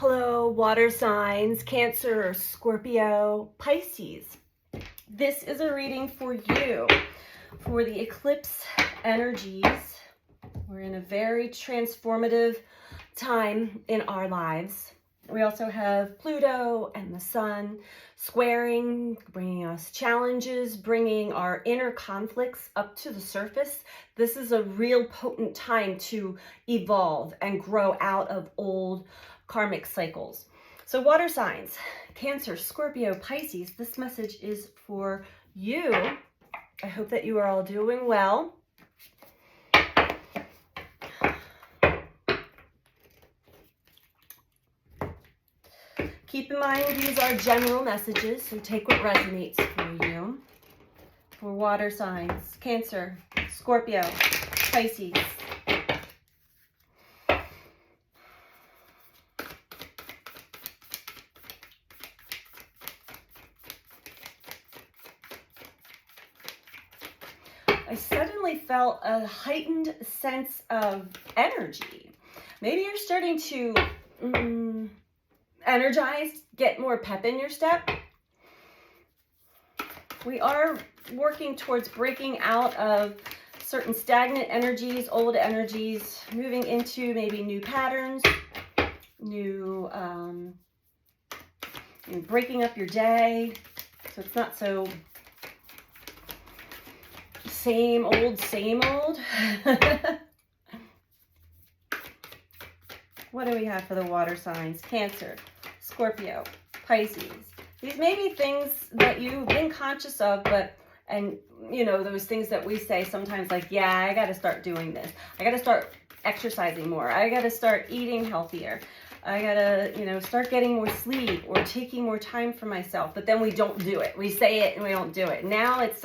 Hello, water signs, Cancer, Scorpio, Pisces. This is a reading for you for the eclipse energies. We're in a very transformative time in our lives. We also have Pluto and the sun squaring, bringing us challenges, bringing our inner conflicts up to the surface. This is a real potent time to evolve and grow out of old karmic cycles. So water signs, Cancer, Scorpio, Pisces, this message is for you. I hope that you are all doing well. Keep in mind these are general messages, so take what resonates for you. For water signs, Cancer, Scorpio, Pisces. I suddenly felt a heightened sense of energy. Maybe you're starting to energize, get more pep in your step. We are working towards breaking out of certain stagnant energies, old energies, moving into maybe new patterns, new, breaking up your day. So it's not so same old, same old. What do we have for the water signs? Cancer, Scorpio, Pisces. These may be things that you've been conscious of, and you know, those things that we say sometimes like, yeah, I got to start doing this. I got to start exercising more. I got to start eating healthier. I got to, start getting more sleep or taking more time for myself. But then we don't do it. We say it and we don't do it. Now it's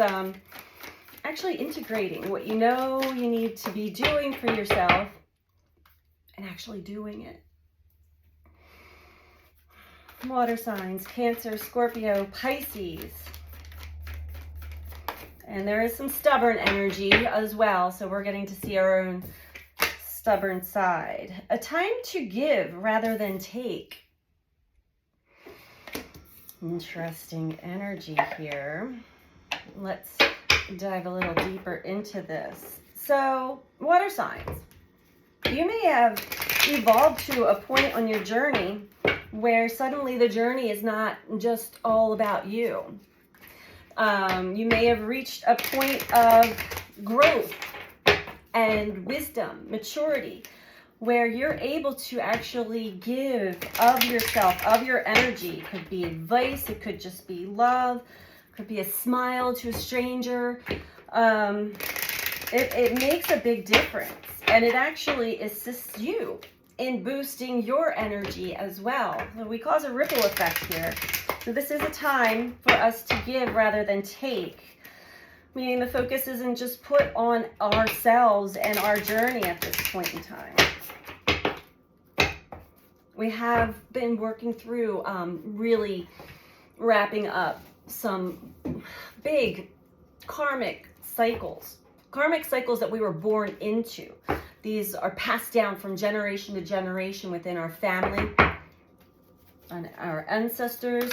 actually integrating what you know you need to be doing for yourself and actually doing it. Water signs, Cancer, Scorpio, Pisces. And there is some stubborn energy as well, so we're getting to see our own stubborn side. A time to give rather than take. Interesting energy here. Let's dive a little deeper into this. So, water signs. You may have evolved to a point on your journey where suddenly the journey is not just all about you. You may have reached a point of growth and wisdom, maturity, where you're able to actually give of yourself, of your energy. It could be advice, it could just be love, it could be a smile to a stranger. It makes a big difference, and it actually assists you in boosting your energy as well. So we cause a ripple effect here. So this is a time for us to give rather than take, meaning the focus isn't just put on ourselves and our journey at this point in time. We have been working through really wrapping up some big karmic cycles that we were born into. These are passed down from generation to generation within our family and our ancestors.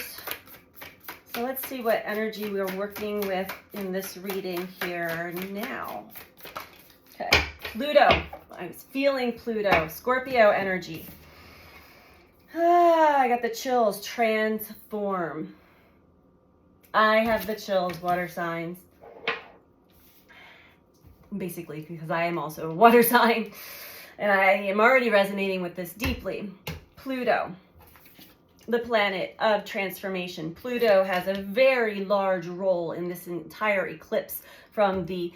So let's see what energy we're working with in this reading here now. Okay, Pluto. I was feeling Pluto. Scorpio energy. I got the chills. Transform. I have the chills, water signs. Basically, because I am also a water sign, and I am already resonating with this deeply. Pluto, the planet of transformation. Pluto has a very large role in this entire eclipse, from the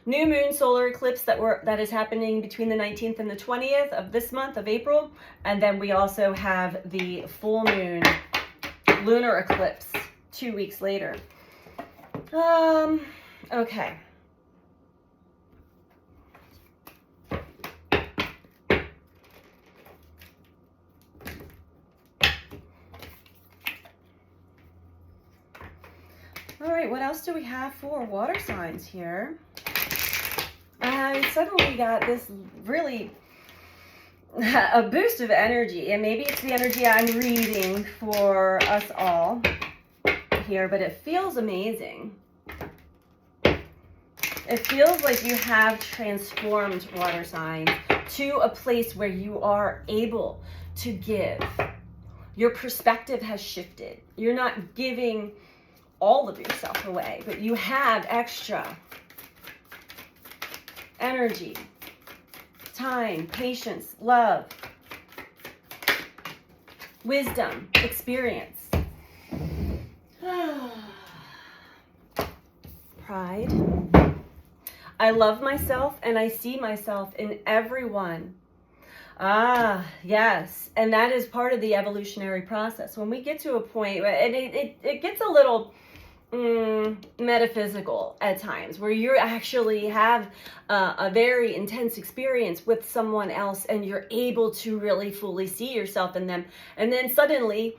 new moon solar eclipse that is happening between the 19th and the 20th of this month of April, and then we also have the full moon lunar eclipse 2 weeks later. Okay. All right, what else do we have for water signs here? I suddenly got this really a boost of energy, and maybe it's the energy I'm reading for us all here, but it feels amazing. It feels like you have transformed, water signs, to a place where you are able to give. Your perspective has shifted. You're not giving all of yourself away, but you have extra energy, time, patience, love, wisdom, experience. Pride. I love myself and I see myself in everyone. Ah, yes. And that is part of the evolutionary process. When we get to a point, and it gets a little metaphysical at times, where you actually have a very intense experience with someone else and you're able to really fully see yourself in them. And then suddenly,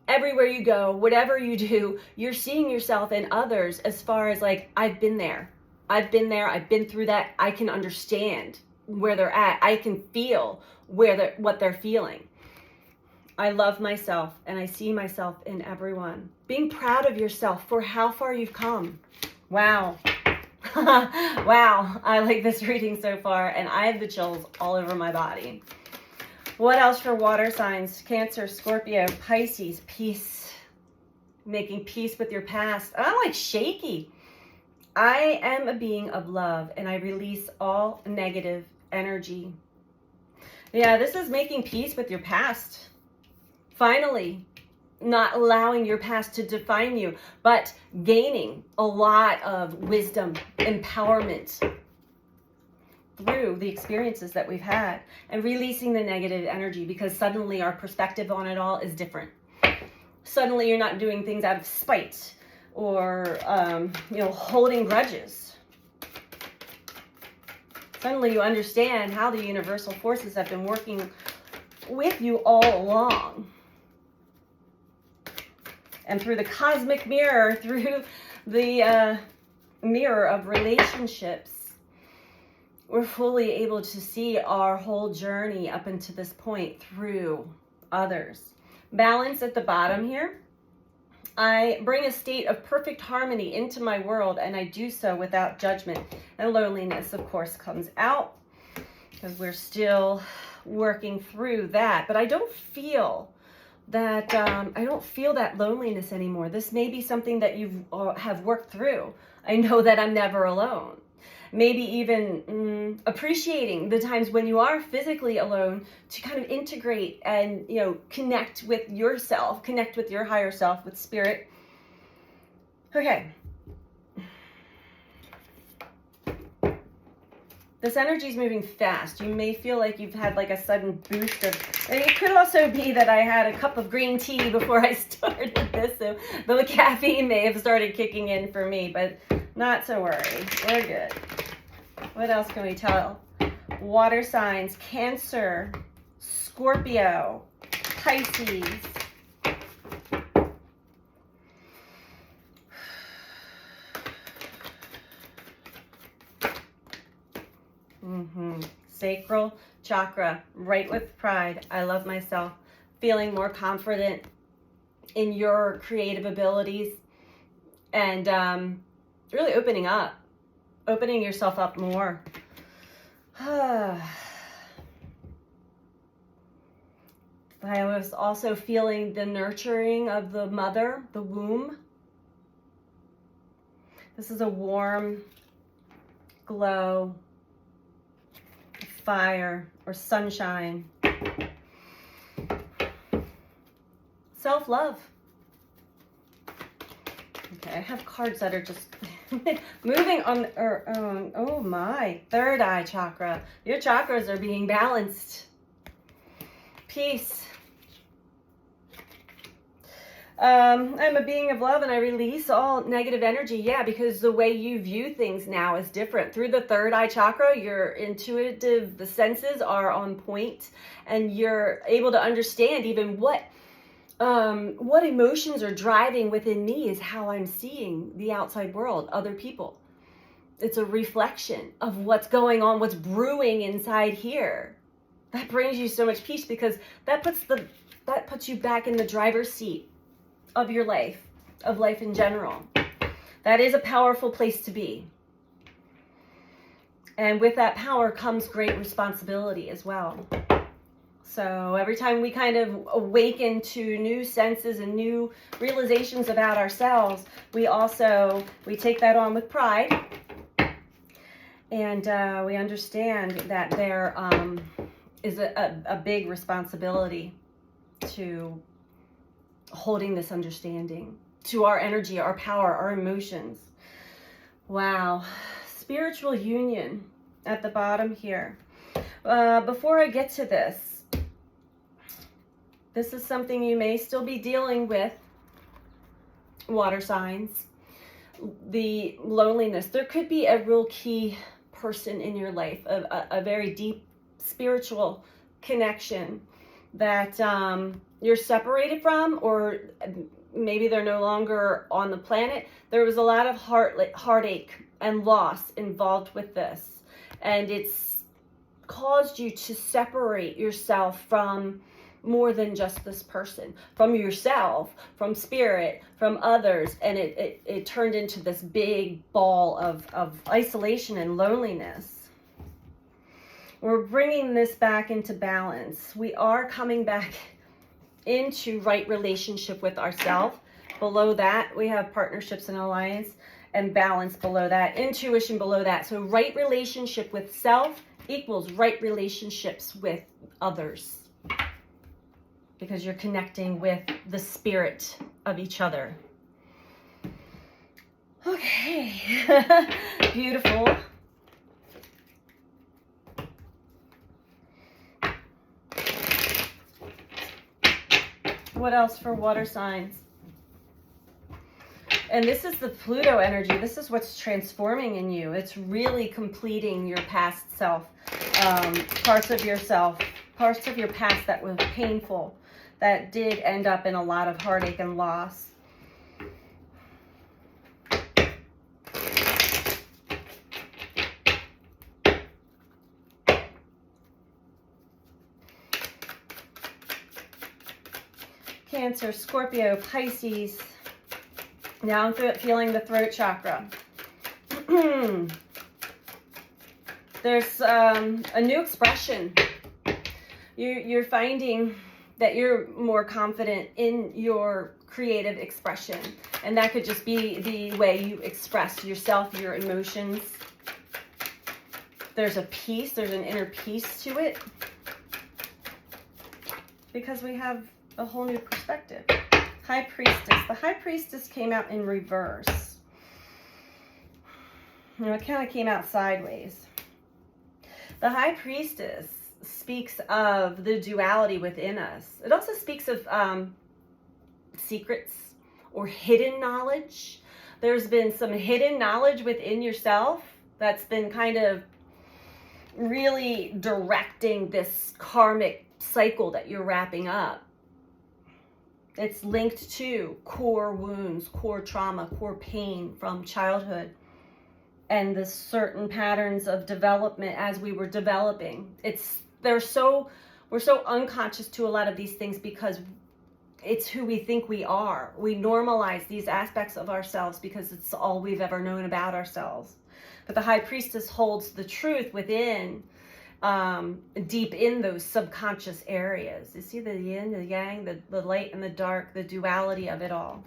everywhere you go, whatever you do, you're seeing yourself in others, as far as like, I've been there. I've been through that. I can understand where they're at. I can feel what they're feeling. I love myself and I see myself in everyone. Being proud of yourself for how far you've come. Wow. Wow. I like this reading so far, and I have the chills all over my body. What else for water signs? Cancer, Scorpio, Pisces, peace. Making peace with your past. I'm like shaky. I am a being of love and I release all negative energy. Yeah, this is making peace with your past. Finally, not allowing your past to define you, but gaining a lot of wisdom, empowerment through the experiences that we've had, and releasing the negative energy, because suddenly our perspective on it all is different. Suddenly you're not doing things out of spite or holding grudges. Suddenly you understand how the universal forces have been working with you all along. And through the cosmic mirror, through the mirror of relationships, we're fully able to see our whole journey up until this point through others. Balance at the bottom here. I bring a state of perfect harmony into my world, and I do so without judgment. And loneliness, of course, comes out because we're still working through that. But I don't feel that loneliness anymore. This may be something that you have worked through. I know that I'm never alone. Maybe even appreciating the times when you are physically alone, to kind of integrate and connect with yourself, connect with your higher self, with spirit. Okay. This energy is moving fast. You may feel like you've had like a sudden boost of, and it could also be that I had a cup of green tea before I started this, so the caffeine may have started kicking in for me, but not to worry. We're good. What else can we tell? Water signs, Cancer, Scorpio, Pisces. Sacral chakra, right with pride. I love myself. Feeling more confident in your creative abilities, and really opening yourself up more. I was also feeling the nurturing of the mother, the womb. This is a warm glow, fire, or sunshine. Self-love. Okay, I have cards that are just moving on. Oh my, third eye chakra. Your chakras are being balanced. Peace. I'm a being of love and I release all negative energy. Yeah, because the way you view things now is different. Through the third eye chakra, your intuitive, the senses are on point, and you're able to understand even what emotions are driving within me is how I'm seeing the outside world, other people. It's a reflection of what's going on, what's brewing inside here. that brings you so much peace, because that puts you back in the driver's seat of your life, of life in general. That is a powerful place to be. And with that power comes great responsibility as well. So every time we kind of awaken to new senses and new realizations about ourselves, we take that on with pride. And we understand that there is a big responsibility to holding this understanding, to our energy, our power, our emotions. Wow. Spiritual union at the bottom here. Before I get to this is something you may still be dealing with, water signs, the loneliness. There could be a real key person in your life, a very deep spiritual connection that you're separated from, or maybe they're no longer on the planet. There was a lot of heartache and loss involved with this, and it's caused you to separate yourself from more than just this person, from yourself, from spirit, from others, and it turned into this big ball of isolation and loneliness. We're bringing this back into balance. We are coming back into right relationship with ourselves. Below that, we have partnerships and alliance, and balance below that, intuition below that. So right relationship with self equals right relationships with others, because you're connecting with the spirit of each other. Okay, beautiful. What else for water signs? And this is the Pluto energy. This is what's transforming in you. It's really completing your past self, parts of yourself, parts of your past that were painful, that did end up in a lot of heartache and loss. Cancer, Scorpio, Pisces. Now I'm feeling the throat chakra. There's a new expression. You're finding that you're more confident in your creative expression. And that could just be the way you express yourself, your emotions. There's a peace, there's an inner peace to it, because we have a whole new perspective. High Priestess. The High Priestess came out in reverse. You know, it kind of came out sideways. The High Priestess speaks of the duality within us. It also speaks of secrets or hidden knowledge. There's been some hidden knowledge within yourself that's been kind of really directing this karmic cycle that you're wrapping up. It's linked to core wounds, core trauma, core pain from childhood, and the certain patterns of development as we were developing. We're so unconscious to a lot of these things because it's who we think we are. We normalize these aspects of ourselves because it's all we've ever known about ourselves. But the High Priestess holds the truth within, deep in those subconscious areas. You see the yin, the yang, the light and the dark, the duality of it all.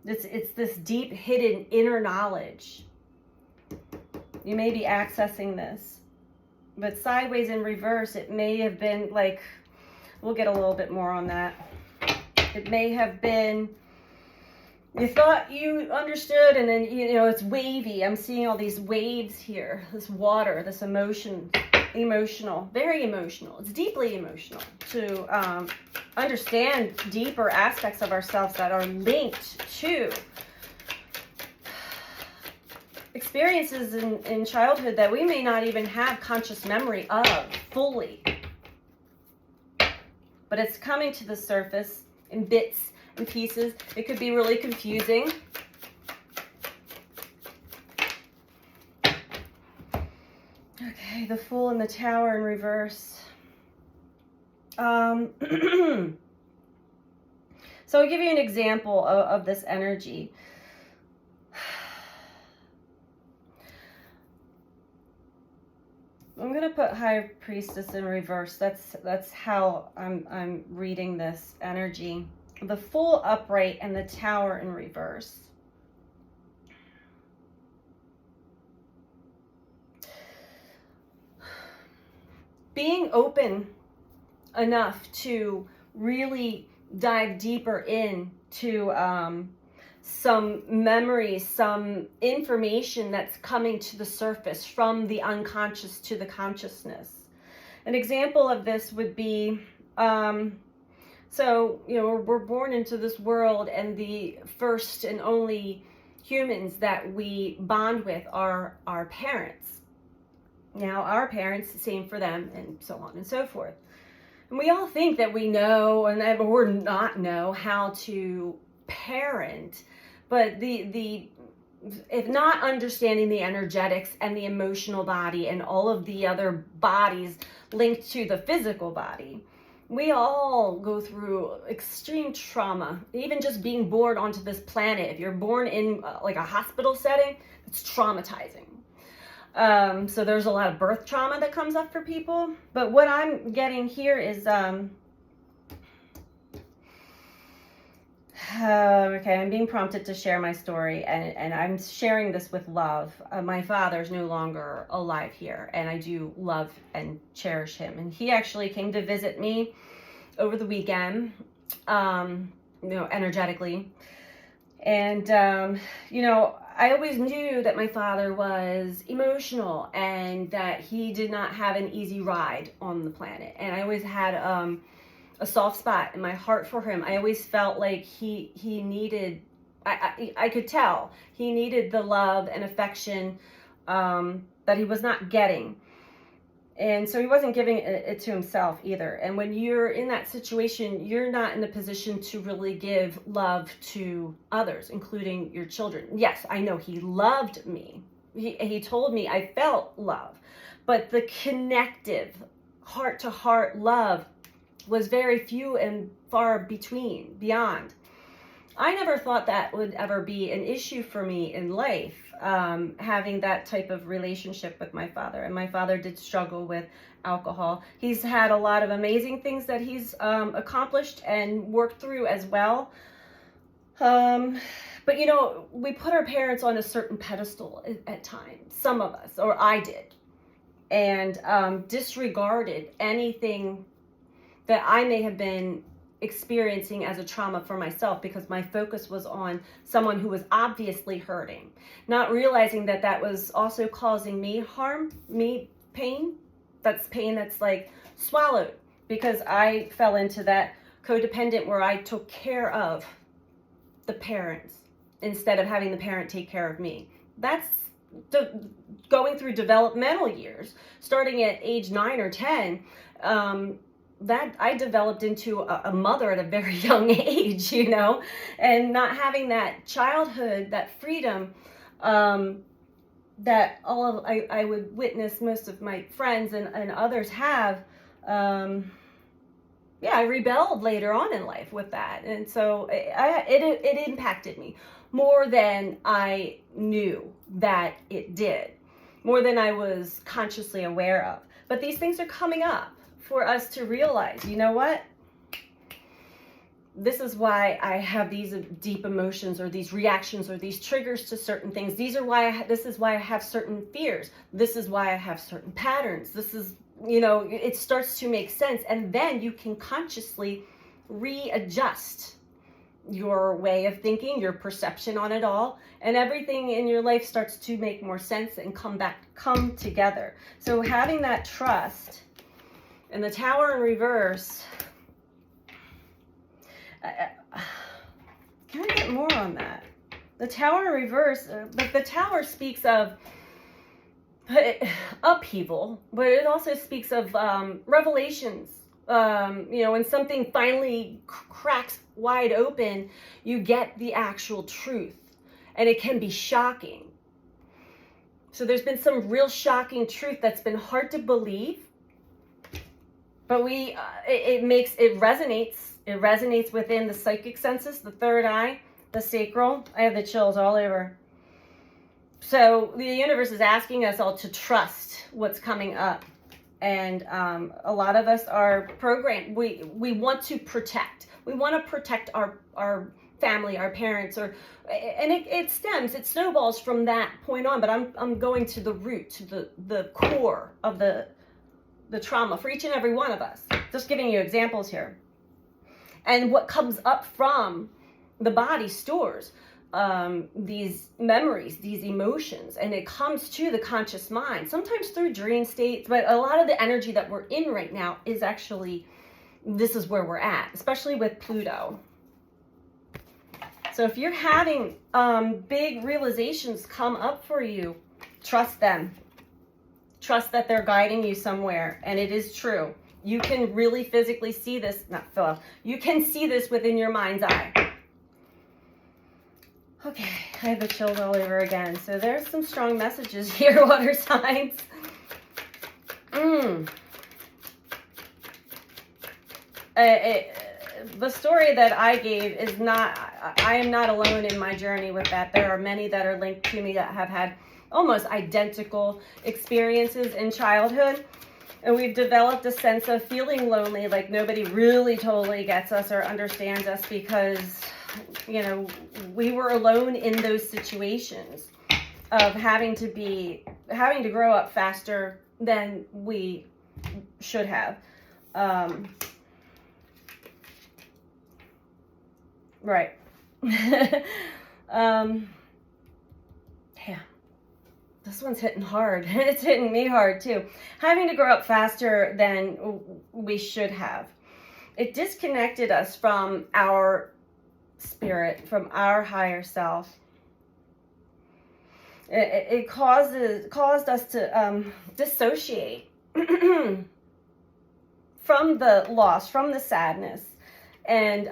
It's this deep hidden inner knowledge. You may be accessing this, but sideways in reverse, it may have been like, we'll get a little bit more on that. It may have been, you thought you understood, and then, you know, it's wavy. I'm seeing all these waves here, this water, this emotional, very emotional. It's deeply emotional to understand deeper aspects of ourselves that are linked to experiences in childhood that we may not even have conscious memory of fully. But it's coming to the surface in bits and pieces. It could be really confusing. Okay, the Fool and the Tower in reverse. So I'll give you an example of this energy. I'm gonna put High Priestess in reverse. That's how I'm reading this energy. The Fool upright and the Tower in reverse. Being open enough to really dive deeper into some memories, some information that's coming to the surface from the unconscious to the consciousness. An example of this would be, so, you know, we're born into this world, and the first and only humans that we bond with are our parents. Now, our parents, same for them, and so on and so forth. And we all think that we know or not know how to parent, but if not understanding the energetics and the emotional body and all of the other bodies linked to the physical body, we all go through extreme trauma. Even just being born onto this planet, if you're born in like a hospital setting, it's traumatizing. So there's a lot of birth trauma that comes up for people. But what I'm getting here is, okay, I'm being prompted to share my story, and I'm sharing this with love. My father's no longer alive here, and I do love and cherish him. And he actually came to visit me over the weekend, you know, energetically. And, you know, I always knew that my father was emotional and that he did not have an easy ride on the planet. And I always had a soft spot in my heart for him. I always felt like he needed, I could tell, he needed the love and affection that he was not getting. And so he wasn't giving it to himself either. And when you're in that situation, you're not in a position to really give love to others, including your children. Yes, I know he loved me. He told me I felt love. But the connective, heart-to-heart love was very few and far beyond. I never thought that would ever be an issue for me in life, having that type of relationship with my father. And my father did struggle with alcohol. He's had a lot of amazing things that he's accomplished and worked through as well. But, you know, we put our parents on a certain pedestal at times, some of us, or I did, and disregarded anything that I may have been experiencing as a trauma for myself, because my focus was on someone who was obviously hurting, not realizing that that was also causing me harm, me pain. That's pain that's like swallowed, because I fell into that codependent where I took care of the parents instead of having the parent take care of me. That's going through developmental years, starting at age 9 or 10. That I developed into a mother at a very young age, you know, and not having that childhood, that freedom, that I would witness most of my friends and others have. Yeah, I rebelled later on in life with that, and so it impacted me more than I knew that it did, more than I was consciously aware of. But these things are coming up for us to realize, you know what? This is why I have these deep emotions, or these reactions, or these triggers to certain things. This is why I have certain fears. This is why I have certain patterns. This is, you know, it starts to make sense. And then you can consciously readjust your way of thinking, your perception on it all, and everything in your life starts to make more sense and come together. So having that trust. And the Tower in reverse, can I get more on that? The Tower in reverse, the Tower speaks of upheaval, but it also speaks of revelations. You know, when something finally cracks wide open, you get the actual truth, and it can be shocking. So there's been some real shocking truth that's been hard to believe. But it resonates within the psychic senses, the third eye, the sacral. I have the chills all over. So the universe is asking us all to trust what's coming up. And a lot of us are programmed. We want to protect. We want to protect our family, our parents, and it snowballs from that point on. But I'm going to the root, to the core of the trauma for each and every one of us. Just giving you examples here. And what comes up from the body stores these memories, these emotions, and it comes to the conscious mind, sometimes through dream states, but a lot of the energy that we're in right now is actually, this is where we're at, especially with Pluto. So if you're having big realizations come up for you, trust them. Trust that they're guiding you somewhere, and it is true. You can really physically see this, you can see this within your mind's eye. Okay, I have the chills all over again. So there's some strong messages here, water signs. The story that I gave is not, I am not alone in my journey with that. There are many that are linked to me that have had almost identical experiences in childhood. And we've developed a sense of feeling lonely, like nobody really totally gets us or understands us because, you know, we were alone in those situations of having to grow up faster than we should have. Right. Yeah. This one's hitting hard. It's hitting me hard too. Having to grow up faster than we should have. It disconnected us from our spirit, from our higher self. It caused us to dissociate from the loss, from the sadness, and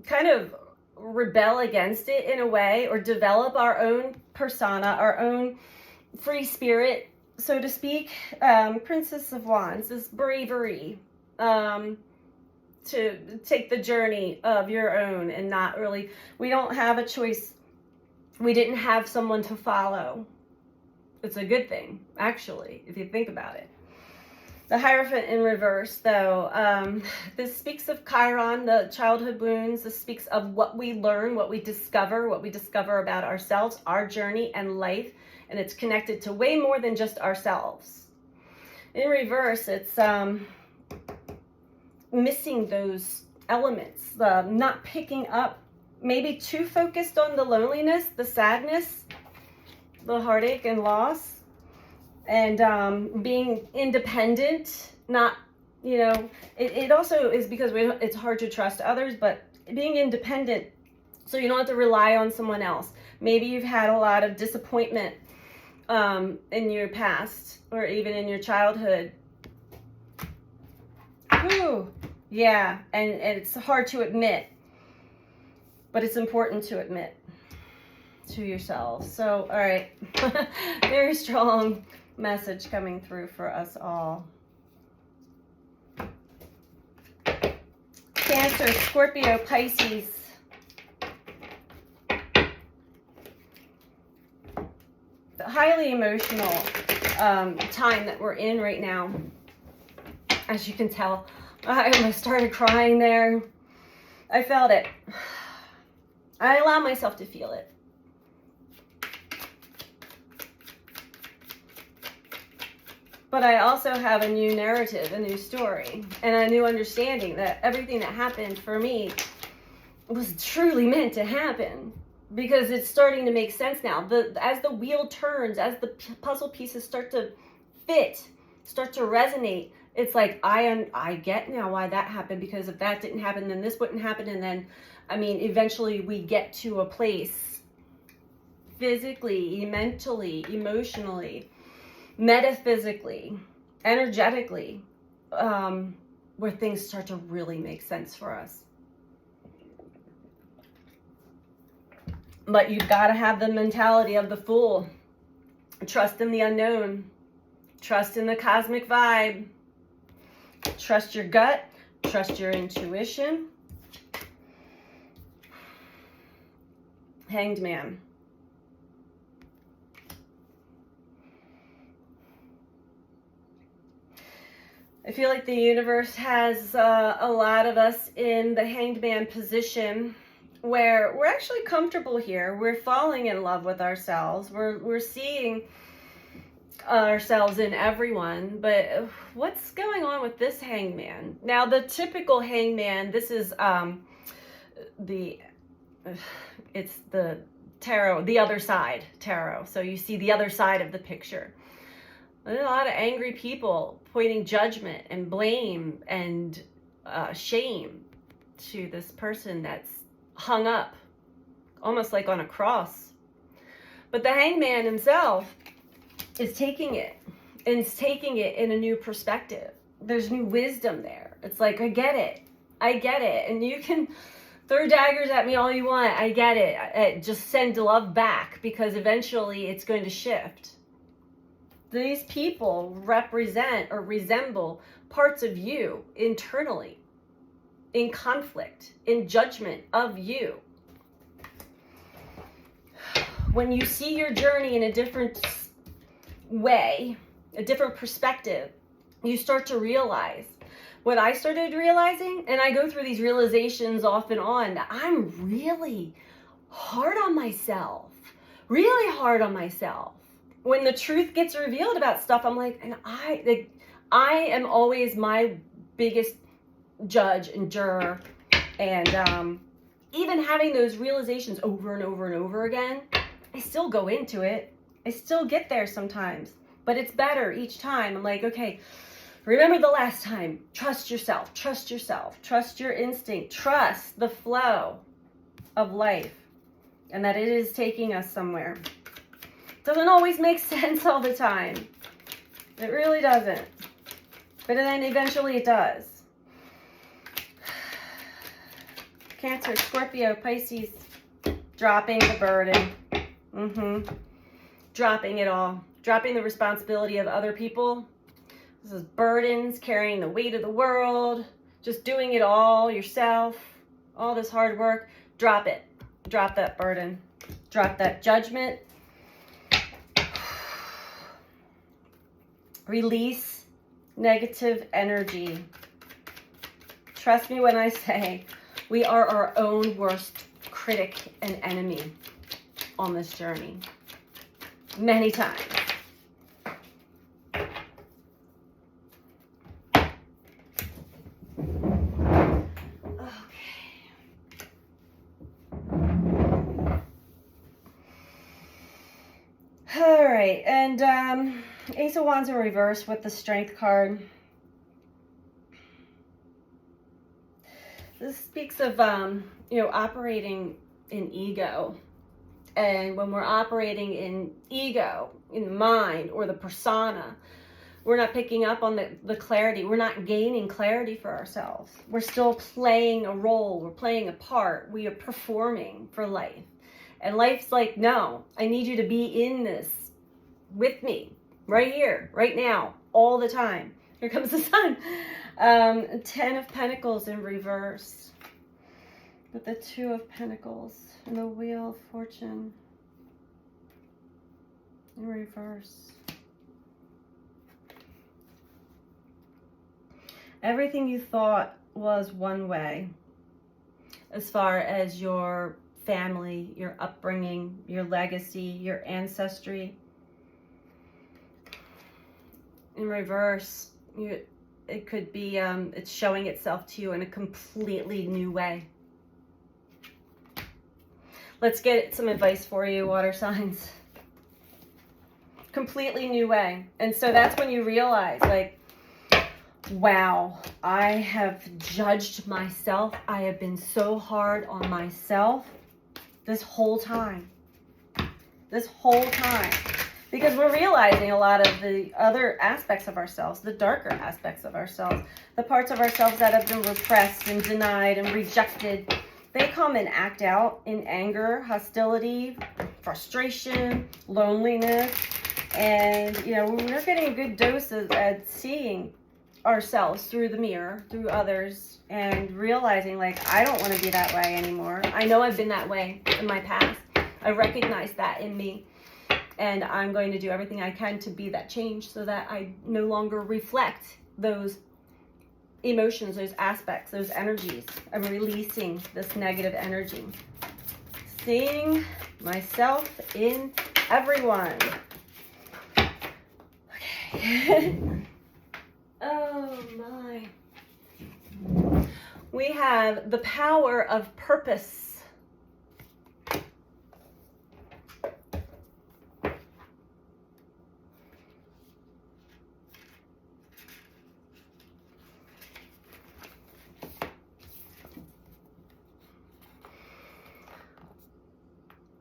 kind of rebel against it in a way, or develop our own persona, our own free spirit, so to speak. Princess of Wands is bravery, to take the journey of your own and not really, we don't have a choice. We didn't have someone to follow. It's a good thing, actually, if you think about it. The Hierophant in reverse, though, this speaks of Chiron, the childhood wounds. This speaks of what we learn, what we discover about ourselves, our journey and life, and it's connected to way more than just ourselves. In reverse, it's missing those elements, not picking up, maybe too focused on the loneliness, the sadness, the heartache and loss. And being independent, not, you know, it also is because it's hard to trust others, but being independent so you don't have to rely on someone else. Maybe you've had a lot of disappointment in your past or even in your childhood. Ooh, yeah, and it's hard to admit, but it's important to admit to yourself. So, all right, very strong message coming through for us all. Cancer, Scorpio, Pisces. The highly emotional time that we're in right now. As you can tell, I almost started crying there. I felt it. I allow myself to feel it. But I also have a new narrative, a new story, and a new understanding that everything that happened for me was truly meant to happen, because it's starting to make sense now. As the wheel turns, as the puzzle pieces start to fit, start to resonate, it's like, I get now why that happened, because if that didn't happen, then this wouldn't happen. And then, I mean, eventually we get to a place physically, mentally, emotionally, metaphysically, energetically, where things start to really make sense for us. But you've got to have the mentality of the Fool. Trust in the unknown. Trust in the cosmic vibe. Trust your gut. Trust your intuition. Hanged Man. I feel like the universe has a lot of us in the Hanged Man position where we're actually comfortable here. We're falling in love with ourselves. We're seeing ourselves in everyone, but what's going on with this hangman? Now, the typical hangman, this is it's the tarot, the other side tarot. So you see the other side of the picture. There's a lot of angry people pointing judgment and blame and shame to this person that's hung up, almost like on a cross. But the hangman himself is taking it, and it's taking it in a new perspective. There's new wisdom there. It's like, I get it. And you can throw daggers at me all you want. I get it. Just send love back, because eventually it's going to shift. These people represent or resemble parts of you internally, in conflict, in judgment of you. When you see your journey in a different way, a different perspective, you start to realize what I started realizing, and I go through these realizations off and on, that I'm really hard on myself, When the truth gets revealed about stuff, I'm like, and I am always my biggest judge and juror, and even having those realizations over and over and over again, I still go into it. I still get there sometimes, but it's better each time. I'm like, okay, remember the last time. Trust yourself, trust your instinct, trust the flow of life, and that it is taking us somewhere. Doesn't always make sense all the time. It really doesn't. But then eventually it does. Cancer, Scorpio, Pisces, dropping the burden. Dropping it all. Dropping the responsibility of other people. This is burdens, carrying the weight of the world, just doing it all yourself, all this hard work. Drop it. Drop that burden. Drop that judgment. Release negative energy. Trust me when I say we are our own worst critic and enemy on this journey. Many times. All right, and Ace of Wands in reverse with the Strength card. This speaks of, operating in ego. And when we're operating in ego, in the mind or the persona, we're not picking up on the clarity. We're not gaining clarity for ourselves. We're still playing a role. We're playing a part. We are performing for life. And life's like, no, I need you to be in this with me, right here, right now, all the time. Here comes the sun. 10 of Pentacles in reverse. With the 2 of Pentacles and the Wheel of Fortune in reverse. Everything you thought was one way, as far as your family, your upbringing, your legacy, your ancestry. In reverse, it could be, it's showing itself to you in a completely new way. Let's get some advice for you, water signs. Completely new way. And so that's when you realize, like, wow, I have judged myself. I have been so hard on myself this whole time. Because we're realizing a lot of the other aspects of ourselves, the darker aspects of ourselves, the parts of ourselves that have been repressed and denied and rejected. They come and act out in anger, hostility, frustration, loneliness. And, we're getting a good dose at seeing ourselves through the mirror, through others, and realizing like, I don't want to be that way anymore. I know I've been that way in my past. I recognize that in me. And I'm going to do everything I can to be that change so that I no longer reflect those emotions, those aspects, those energies. I'm releasing this negative energy. Seeing myself in everyone. Okay. Oh my. We have the power of purpose.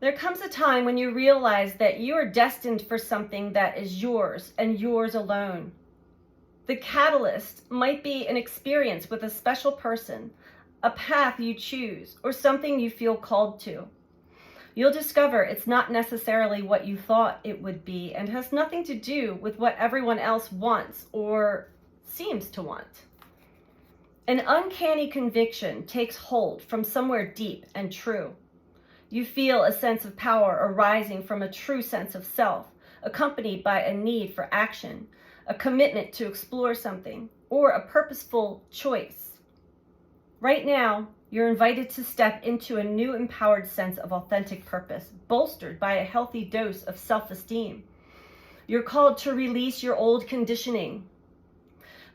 There comes a time when you realize that you are destined for something that is yours and yours alone. The catalyst might be an experience with a special person, a path you choose, or something you feel called to. You'll discover it's not necessarily what you thought it would be and has nothing to do with what everyone else wants or seems to want. An uncanny conviction takes hold from somewhere deep and true. You feel a sense of power arising from a true sense of self, accompanied by a need for action, a commitment to explore something, or a purposeful choice. Right now, you're invited to step into a new empowered sense of authentic purpose, bolstered by a healthy dose of self-esteem. You're called to release your old conditioning.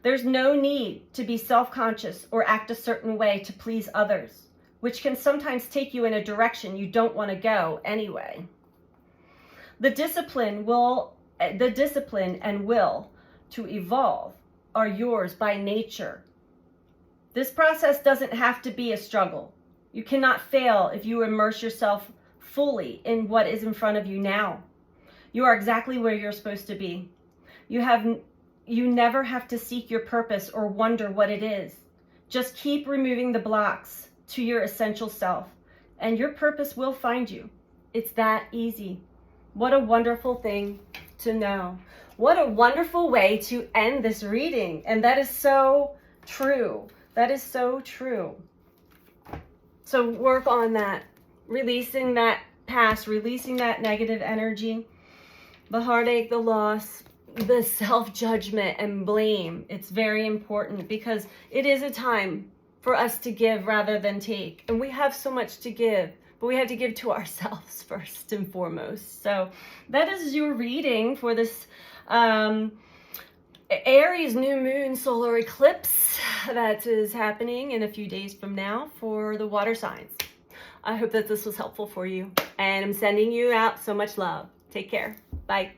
There's no need to be self-conscious or act a certain way to please others, which can sometimes take you in a direction you don't want to go anyway. The discipline and will to evolve are yours by nature. This process doesn't have to be a struggle. You cannot fail if you immerse yourself fully in what is in front of you now. You are exactly where you're supposed to be. You never have to seek your purpose or wonder what it is. Just keep removing the blocks to your essential self, and your purpose will find you. It's that easy. What a wonderful thing to know. What a wonderful way to end this reading. And that is so true. That is so true. So work on that, releasing that past, releasing that negative energy, the heartache, the loss, the self-judgment and blame. It's very important because it is a time for us to give rather than take. And we have so much to give, but we have to give to ourselves first and foremost. So that is your reading for this Aries new moon solar eclipse that is happening in a few days from now for the water signs. I hope that this was helpful for you, and I'm sending you out so much love. Take care. Bye.